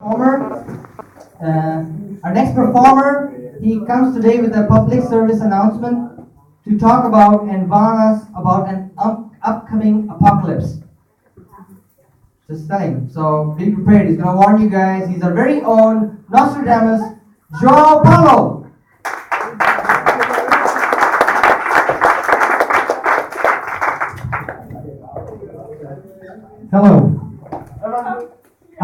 Performer. Our next performer, he comes today with a public service announcement to talk about and warn us about an upcoming apocalypse. Just saying. So be prepared. He's going to warn you guys. He's our very own Nostradamus, João Paulo. Hello.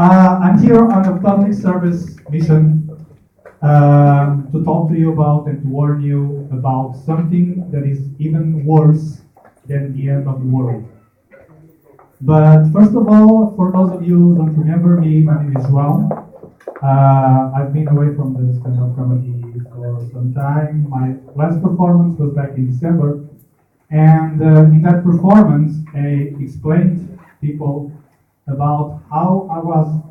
I'm here on a public service mission to talk to you about and to warn you about something that is even worse than the end of the world. But first of all, for those of you who don't remember me, my name is João. I've been away from the stand-up comedy for some time. My last performance was back in December, and in that performance, I explained people about how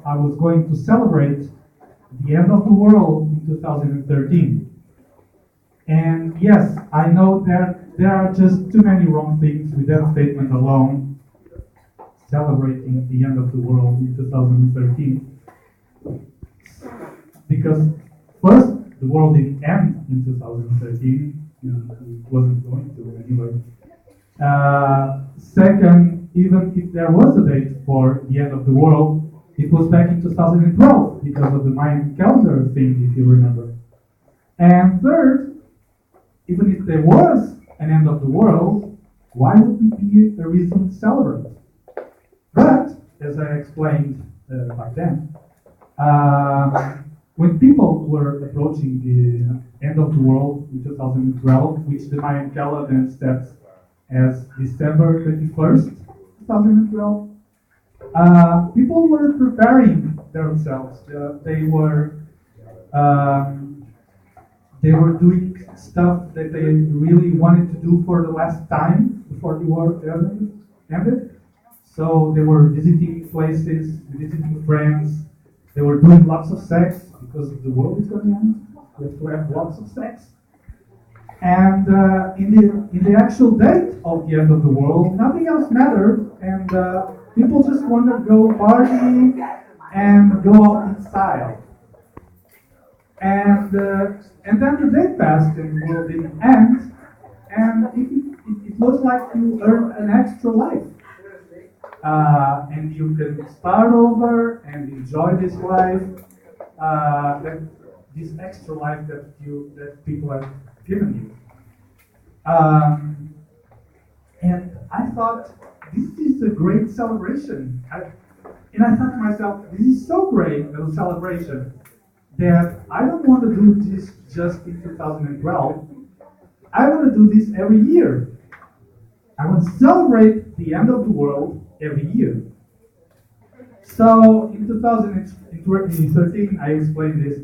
I was going to celebrate the end of the world in 2013. And yes, I know that there are just too many wrong things with that statement alone, celebrating the end of the world in 2013. Because first, the world didn't end in 2013, it wasn't going to anyway. Second, even if there was a date for the end of the world, it was back in 2012 because of the Mayan calendar thing, if you remember. And third, even if there was an end of the world, why would it be a reason to celebrate? But, as I explained back then, when people were approaching the end of the world in 2012, which the Mayan calendar sets as December 21st, 2012, people were preparing themselves. They were doing stuff that they really wanted to do for the last time before the war ended. So they were visiting places, visiting friends. They were doing lots of sex because the world is going to end. We have to have lots of sex. And in the actual date of the end of the world, nothing else mattered, and people just want to go party and go out in style. And then the day passed and the world didn't end, and it looks like you earned an extra life. And you can start over and enjoy this life, this extra life that people have given you. And I thought, this is a great celebration. And I thought to myself, this is so great, a celebration, that I don't want to do this just in 2012. I want to do this every year. I want to celebrate the end of the world every year. So in 2013, I explained this,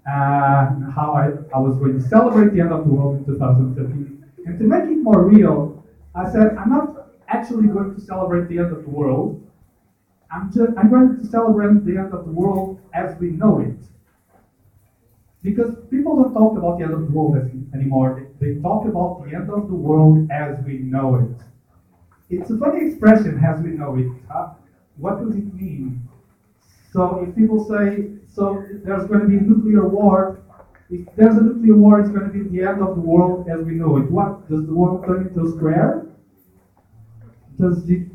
how I was going to celebrate the end of the world in 2013. And to make it more real, I said, I'm not actually going to celebrate the end of the world. I'm going to celebrate the end of the world as we know it. Because people don't talk about the end of the world anymore. They talk about the end of the world as we know it. It's a funny expression, as we know it. What does it mean? So if people say, so there's going to be a nuclear war, if there's a nuclear war, it's going to be the end of the world as we know it. What? Does the world turn into a square? Does it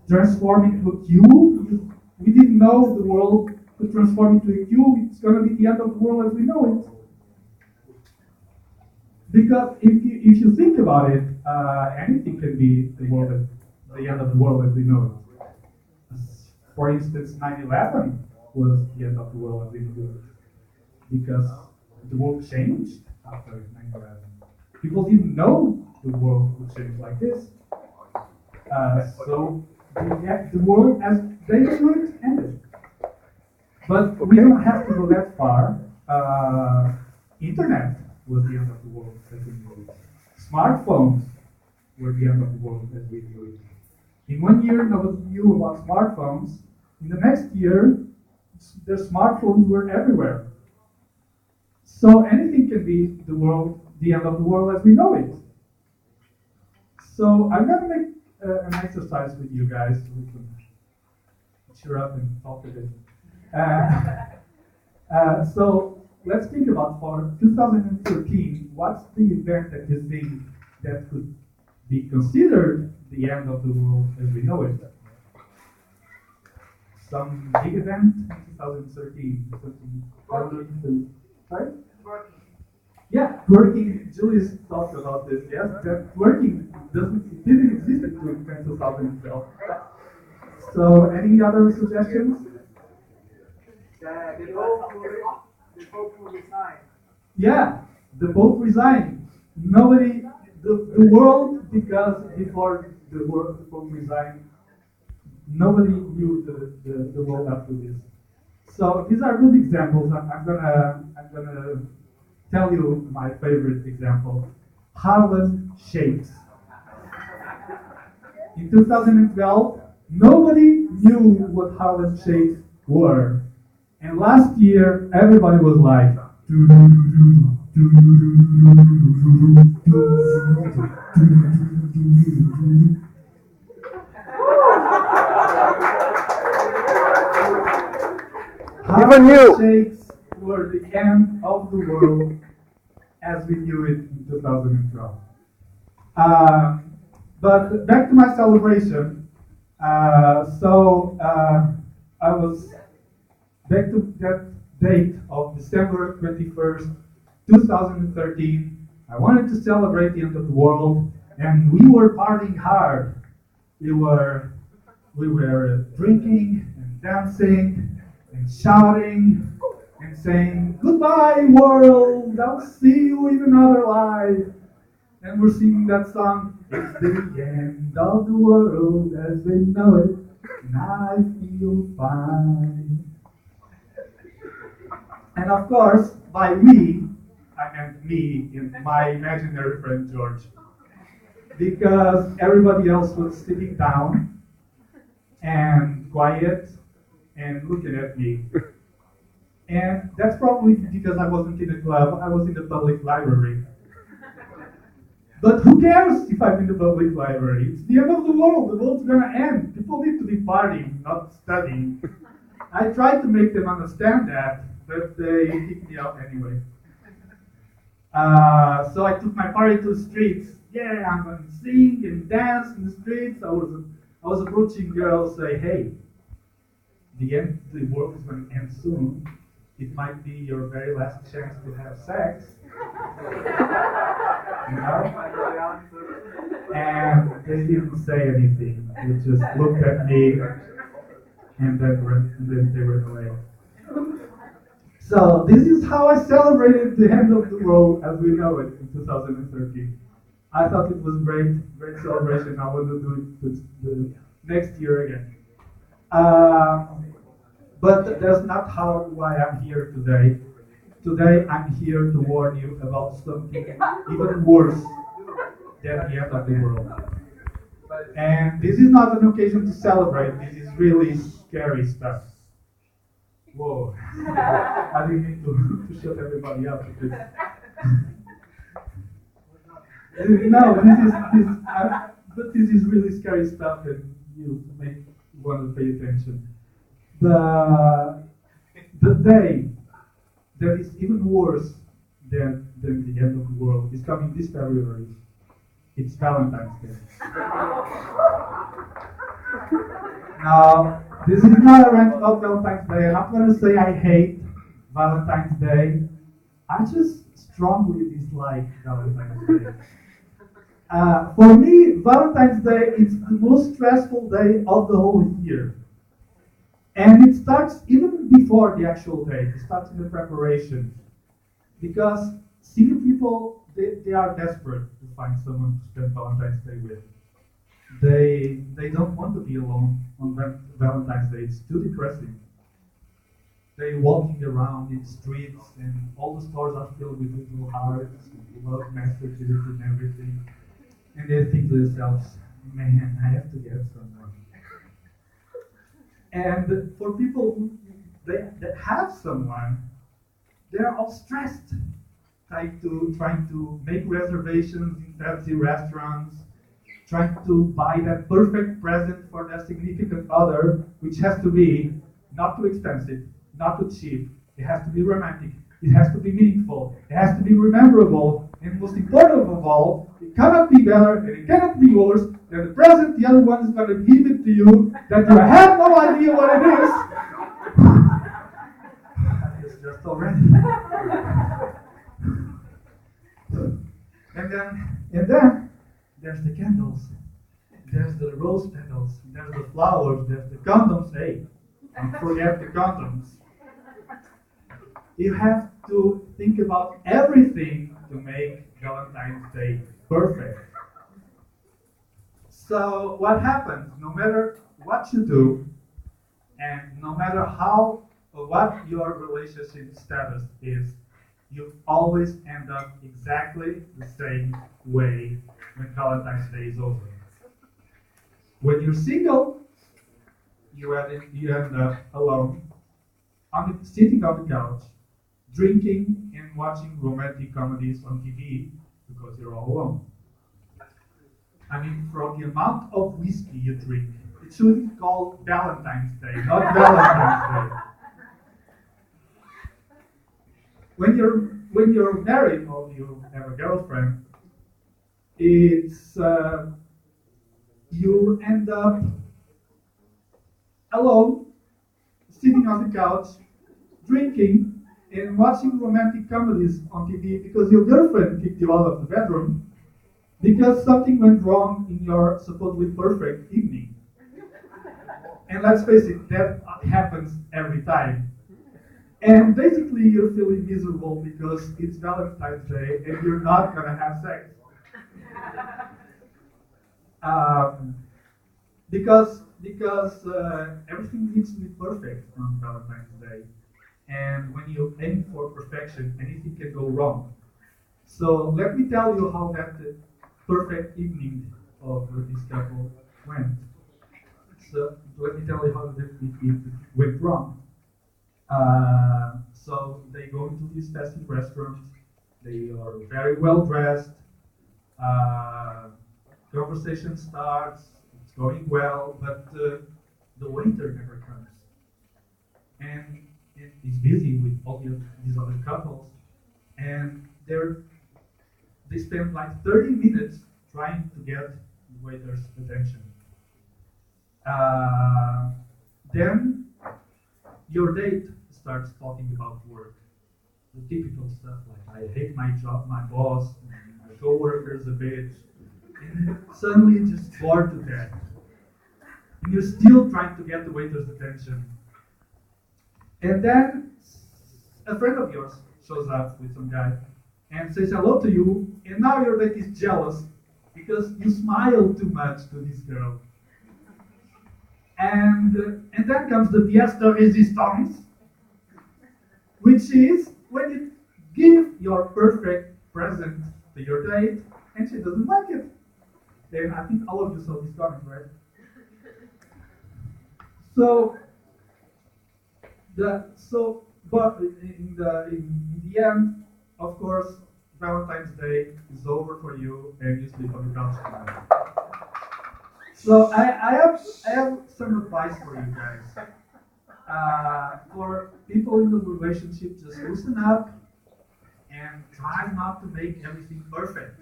transform into a cube? We didn't know the world could transform into a cube. It's going to be the end of the world as we know it. Because if you think about it, anything can be the end of the world as we know it. For instance, 9/11 was the end of the world as we know it. Because the world changed after 9/11. People didn't know the world would change like this. So the world as they knew it ended. But we don't have to go that far. Internet was the end of the world as we knew it. Smartphones were the end of the world as we knew it. In 1 year, nobody knew about smartphones. In the next year, the smartphones were everywhere. So anything can be the end of the world as we know it. So I'm going to make an exercise with you guys. We can cheer up and talk a bit. So let's think about for 2013, what's the event that you think that could be considered the end of the world as we know it? Some big event in 2013, sorry? Yeah, twerking. Julius talked about this. Yes, that twerking didn't exist in 2012. So, any other suggestions? The Pope will resign. Yeah, the Pope resigned. Nobody, the world, because before the Pope resigned, nobody knew the world after this. So these are good examples. I'm gonna tell you my favorite example. Harlem Shakes. In 2012, nobody knew what Harlem Shakes were. And last year, everybody was like, Even you. Shakes were the end of the world as we knew it in 2012. But back to my celebration. I was back to that date of December 21st, 2013. I wanted to celebrate the end of the world, and we were partying hard. We were drinking and dancing and shouting and saying, "Goodbye, world! I'll see you in another life." And we're singing that song, "It's the end of the world as we know it, and I feel fine." And of course, by we, I meant me and my imaginary friend George. Because everybody else was sitting down and quiet and looking at me. And that's probably because I wasn't in a club, I was in the public library. But who cares if I'm in the public library? It's the end of the world's gonna end. People need to be partying, not studying. I tried to make them understand that, but they kicked me out anyway. So I took my party to the streets. Yeah, I'm gonna sing and dance in the streets. I was approaching girls, say, "Hey, the world is gonna end soon. It might be your very last chance to have sex." You know? And they didn't say anything. They just looked at me and then they went away. So this is how I celebrated the end of the world as we know it in 2013. I thought it was great celebration. I want to do it the next year again. But that's not why I'm here today. Today I'm here to warn you about something even worse than the end of the world. And this is not an occasion to celebrate. This is really scary stuff. Whoa. I didn't mean to shut everybody up because no, but this is really scary stuff and you make want to pay attention. The day that is even worse than the end of the world is coming this February. It's Valentine's Day. Now, this is not a rant about Valentine's Day. I'm not going to say I hate Valentine's Day. I just strongly dislike Valentine's Day. For me, Valentine's Day is the most stressful day of the whole year. And it starts even before the actual day. It starts in the preparation. Because single people, they are desperate to find someone to spend Valentine's Day with. They don't want to be alone on Valentine's Day. It's too depressing. They're walking around in the streets and all the stores are filled with little hearts, love messages and everything. And they think to themselves, man, I have to get someone. And for people that have someone, they're all stressed, trying to make reservations in fancy restaurants, trying to buy that perfect present for their significant other, which has to be not too expensive, not too cheap, It has to be romantic. It has to be meaningful. It has to be memorable. And most important of all, it cannot be better and it cannot be worse than the present the other one is going to give it to you that you have no idea what it is. It's just already. And then there's the candles. There's the rose petals. There's the flowers. There's the condoms. Hey, don't forget the condoms. You have to think about everything to make Valentine's Day perfect. So what happens, no matter what you do, and no matter how or what your relationship status is, you always end up exactly the same way when Valentine's Day is over. When you're single, you end up alone, sitting on the couch, drinking and watching romantic comedies on TV because you're all alone. I mean, from the amount of whiskey you drink, it should be called Valentine's Day, not Valentine's Day. When you're married or you have a girlfriend, it's you end up alone, sitting on the couch, drinking, and watching romantic comedies on TV because your girlfriend kicked you out of the bedroom because something went wrong in your supposedly perfect evening. And let's face it, that happens every time. And basically you're feeling miserable because it's Valentine's Day and you're not gonna have sex. Because everything needs to be perfect on Valentine's Day. And when you aim for perfection, anything can go wrong. So let me tell you how that perfect evening of this couple went. So let me tell you how it went wrong. So they go into this fancy restaurant. They are very well dressed. Conversation starts. It's going well, but the waiter never comes. And he's busy with all these other couples, and they spend like 30 minutes trying to get the waiter's attention. Then your date starts talking about work, the typical stuff like I hate my job, my boss, my coworker's a bitch, and suddenly you're just bored to death, and you're still trying to get the waiter's attention. And then a friend of yours shows up with some guy and says hello to you, and now your date is jealous because you smile too much to this girl. And then comes the pièce de résistance, which is when you give your perfect present to your date and she doesn't like it. And I think all of you saw this coming, right? But in the end, of course, Valentine's Day is over for you, and you sleep on the couch tonight. So I have some advice for you guys. For people in the relationship, just loosen up and try not to make everything perfect.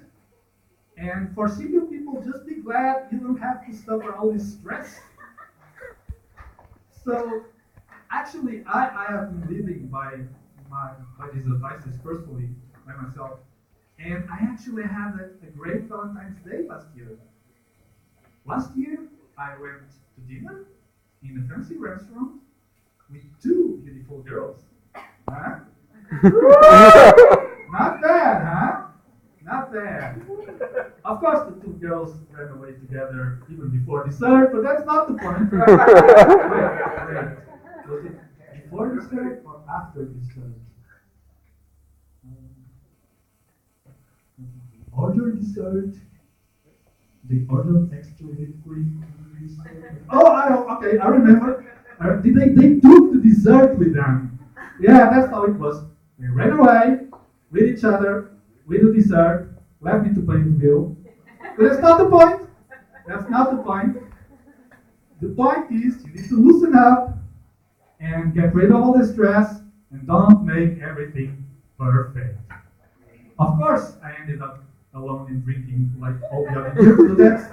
And for single people, just be glad you don't have to suffer all this stress. So actually, I have been living by these advices personally by myself, and I actually had a great Valentine's Day last year. Last year, I went to dinner in a fancy restaurant with two beautiful girls. Huh? Not bad, huh? Not bad. Of course, the two girls ran away together even before dessert, but that's not the point. Wait. Was it before dessert or after dessert? Order dessert. They ordered extra whipped cream. Oh, I remember. They took the dessert with them. Yeah, that's how it was. They ran away with each other, with the dessert, left me to pay the bill. But that's not the point. That's not the point. The point is, you need to loosen up and get rid of all the stress and don't make everything perfect. Of course, I ended up alone in drinking like all the other years, so that's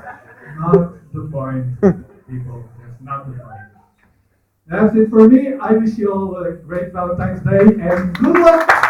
not the point, people. That's not the point. That's it for me. I wish you all a great Valentine's Day and good luck!